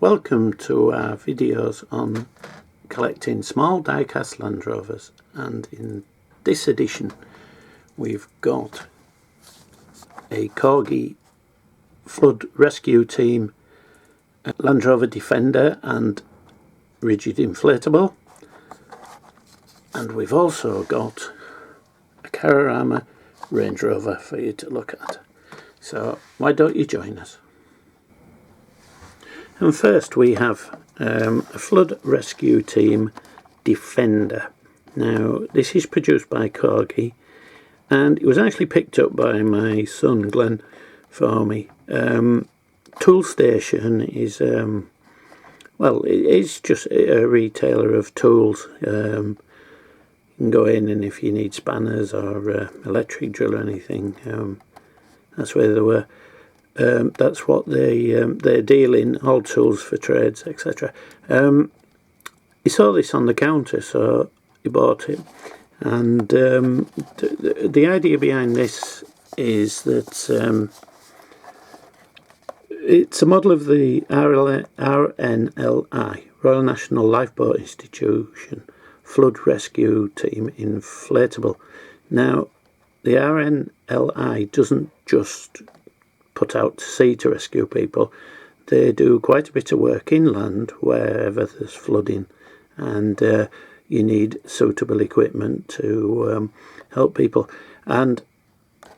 Welcome to our videos on collecting small diecast Land Rovers, and in this edition we've got a Corgi Flood Rescue Team Land Rover Defender and rigid inflatable, and we've also got a Carrarama Range Rover for you to look at. So why don't you join us? And first we have a Flood Rescue Team Defender. Now this is produced by Corgi, and it was actually picked up by my son Glenn for me. Tool Station is well, it is just a retailer of tools. You can go in, and if you need spanners or electric drill or anything, that's where they were. That's what they deal in, all tools for trades, etc. He saw this on the counter, so he bought it. And the idea behind this is that it's a model of the RNLI, Royal National Lifeboat Institution Flood Rescue Team Inflatable. Now, the RNLI doesn't just put out to sea to rescue people. They do quite a bit of work inland wherever there's flooding, and you need suitable equipment to help people. And I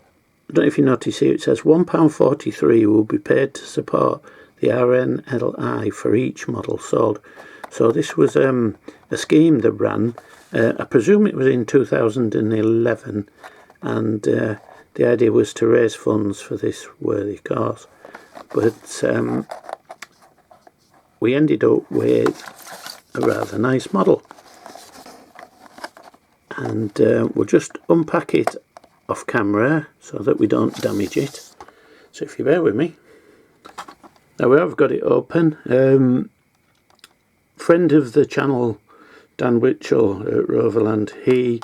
don't know if you notice here, it says £1.43 will be paid to support the RNLI for each model sold. So this was a scheme that ran, I presume it was in 2011, and the idea was to raise funds for this worthy cause. But we ended up with a rather nice model, and we'll just unpack it off camera so that we don't damage it. So if you bear with me. Now we have got it open. Friend of the channel, Dan Witchell at Roverland, he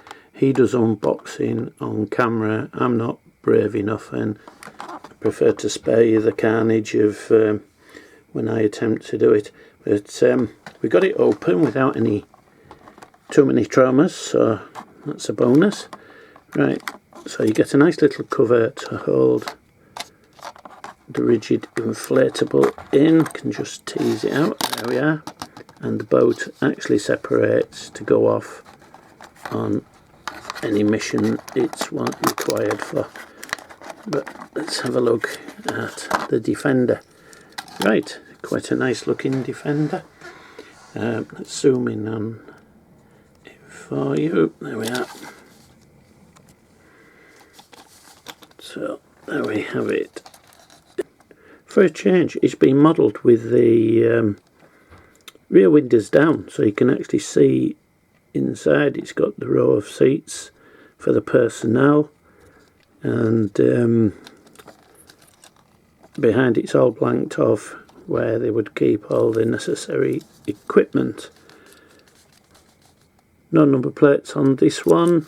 does unboxing on camera. I'm not brave enough, and I prefer to spare you the carnage of when I attempt to do it. But we got it open without too many traumas, so that's a bonus. Right, so you get a nice little cover to hold the rigid inflatable in. You can just tease it out. There we are. And the boat actually separates to go off on any mission it's required for. But let's have a look at the Defender. Right, quite a nice looking Defender. Let's zoom in on it for you. There we are. So there we have it. For a change, it's been modelled with the rear windows down, so you can actually see inside. It's got the row of seats for the personnel, and behind it's all blanked off where they would keep all the necessary equipment. No number plates on this one,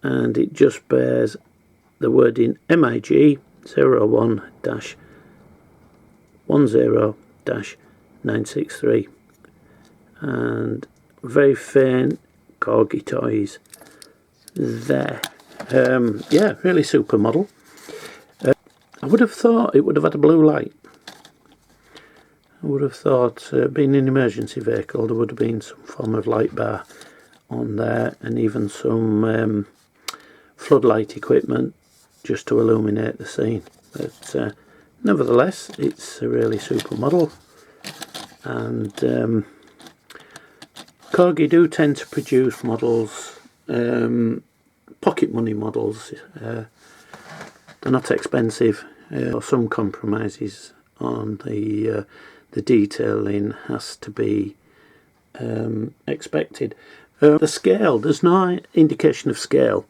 and it just bears the wording MIG 01-10-963, and very faint Corgi toys there. Yeah, really super model. I would have thought it would have had a blue light. I would have thought, being an emergency vehicle, there would have been some form of light bar on there, and even some floodlight equipment just to illuminate the scene. But nevertheless, it's a really super model. And Corgi do tend to produce models, pocket money models. They're not expensive, or some compromises on the detailing has to be expected. The scale, there's no indication of scale,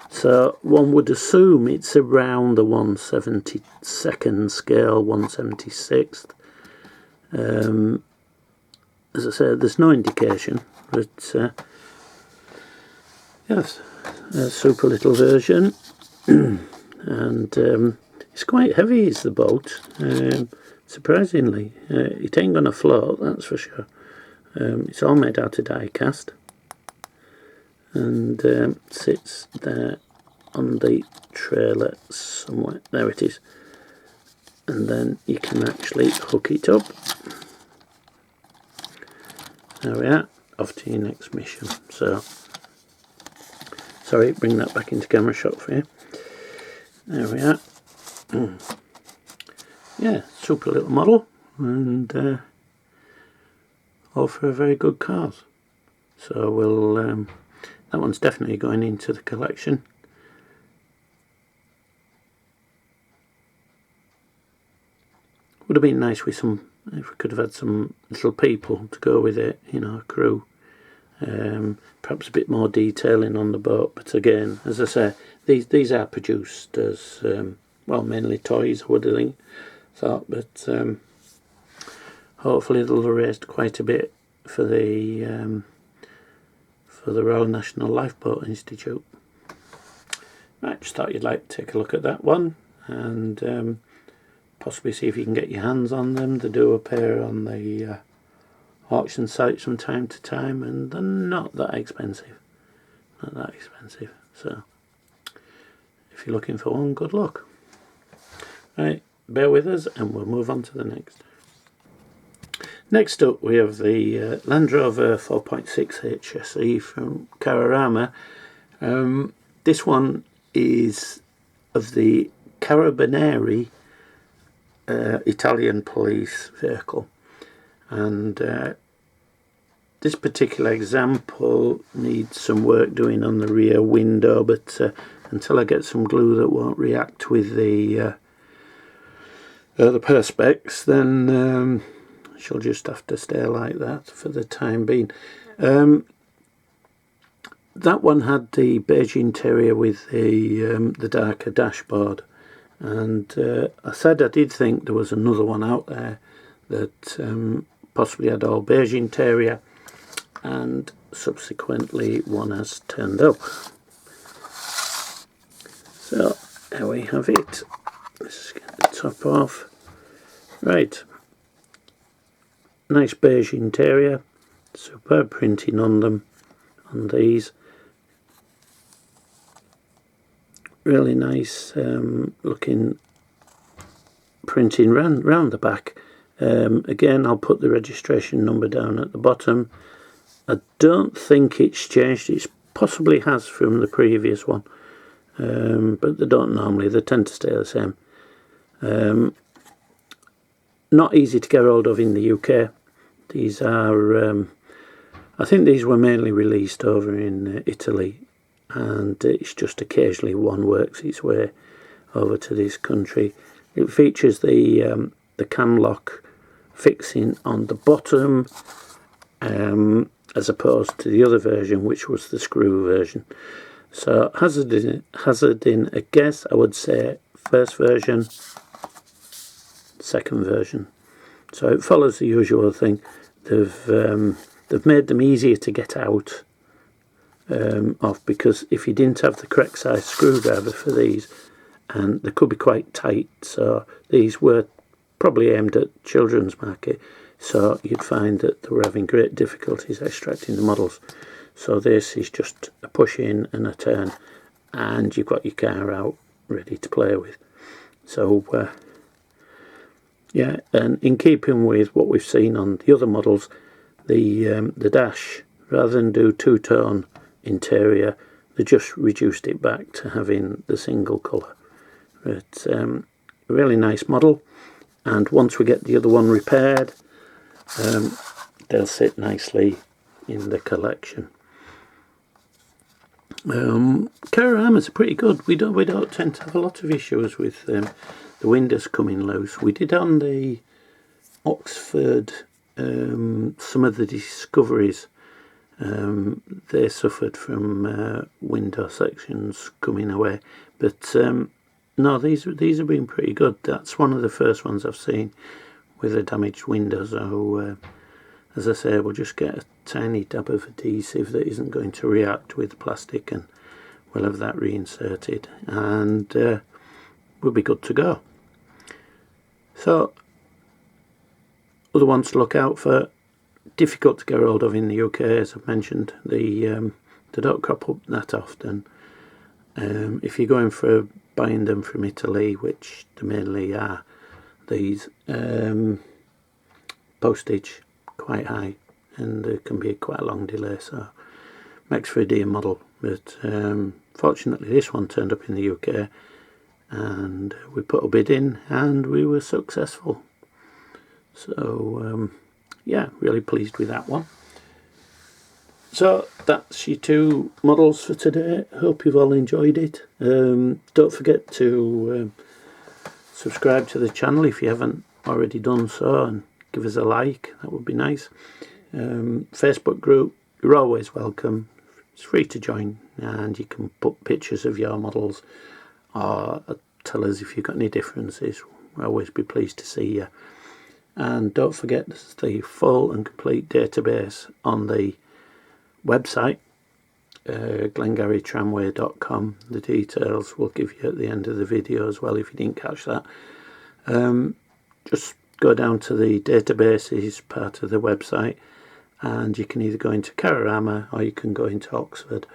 so one would assume it's around the 1/72nd scale, 1/76th. As I said, there's no indication, but yes, a super little version. And it's quite heavy is the boat, surprisingly. It ain't gonna float, that's for sure. It's all made out of die-cast, and sits there on the trailer somewhere. There it is. And then you can actually hook it up. There we are, off to your next mission. So, sorry, bring that back into camera shot for you. There we are. Yeah, super little model, and all for a very good cause. So we'll, that one's definitely going into the collection. Would have been nice with some, if we could have had some little people to go with it, you know, a crew. Perhaps a bit more detailing on the boat, but again, as I say, these are produced as, well, mainly toys, I would have thought, but hopefully they'll have raised quite a bit for the Royal National Lifeboat Institute. I just thought you'd like to take a look at that one, and possibly see if you can get your hands on them. They do appear on the auction sites from time to time, and they're not that expensive. Not that expensive. So, if you're looking for one, good luck. Right, bear with us, and we'll move on to the next. Next up, we have the Land Rover 4.6 HSE from Carrarama. This one is of the Carabinieri Italian police vehicle, and this particular example needs some work doing on the rear window, but until I get some glue that won't react with the perspex, then she'll just have to stay like that for the time being. That one had the beige interior with the darker dashboard. And I said I did think there was another one out there that possibly had all beige interior, and subsequently one has turned up. So there we have it. Let's get the top off. Right, nice beige interior, superb printing on them, on these. Really nice looking printing round the back. Again, I'll put the registration number down at the bottom. I don't think it's changed. It possibly has from the previous one, but they don't normally. They tend to stay the same. Not easy to get hold of in the UK. These are, I think these were mainly released over in Italy, and it's just occasionally one works its way over to this country. It features the cam lock fixing on the bottom, as opposed to the other version, which was the screw version. So hazarding a guess, I would say first version, second version. So it follows the usual thing. They've made them easier to get out off, because if you didn't have the correct size screwdriver for these, and they could be quite tight, so these were probably aimed at children's market, so you'd find that they were having great difficulties extracting the models. So this is just a push in and a turn, and you've got your car out ready to play with. So yeah, and in keeping with what we've seen on the other models, the dash, rather than do two-tone interior, they just reduced it back to having the single colour. It's a really nice model, and once we get the other one repaired, they'll sit nicely in the collection. Carraramas are pretty good. We don't tend to have a lot of issues with the windows coming loose. We did on the Oxford, some of the Discoveries, they suffered from window sections coming away, but no, these have been pretty good. That's one of the first ones I've seen with a damaged window. So as I say, we'll just get a tiny dab of adhesive that isn't going to react with plastic, and we'll have that reinserted, and we'll be good to go. So Other ones to look out for, difficult to get hold of in the UK, as I've mentioned. They don't crop up that often. If you're going for buying them from Italy, which they mainly are, these postage quite high, and there can be quite a long delay, so makes for a dear model. But fortunately this one turned up in the UK, and we put a bid in and we were successful. So yeah, really pleased with that one. So that's your two models for today. Hope you've all enjoyed it. Don't forget to subscribe to the channel if you haven't already done so, and give us a like, that would be nice. Facebook group, you're always welcome. It's free to join, and you can put pictures of your models or tell us if you've got any differences. We'll always be pleased to see you. And don't forget, there's the full and complete database on the website, glengarrytramway.com. The details we'll give you at the end of the video as well if you didn't catch that. Just go down to the databases part of the website, and you can either go into Carrarama or you can go into Oxford.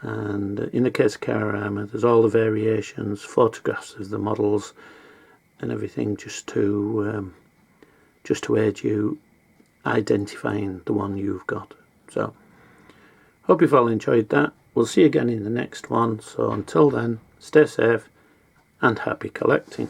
And in the case of Carrarama, there's all the variations, photographs of the models and everything, just to aid you identifying the one you've got. So hope you've all enjoyed that. We'll see you again in the next one. So until then, stay safe and happy collecting.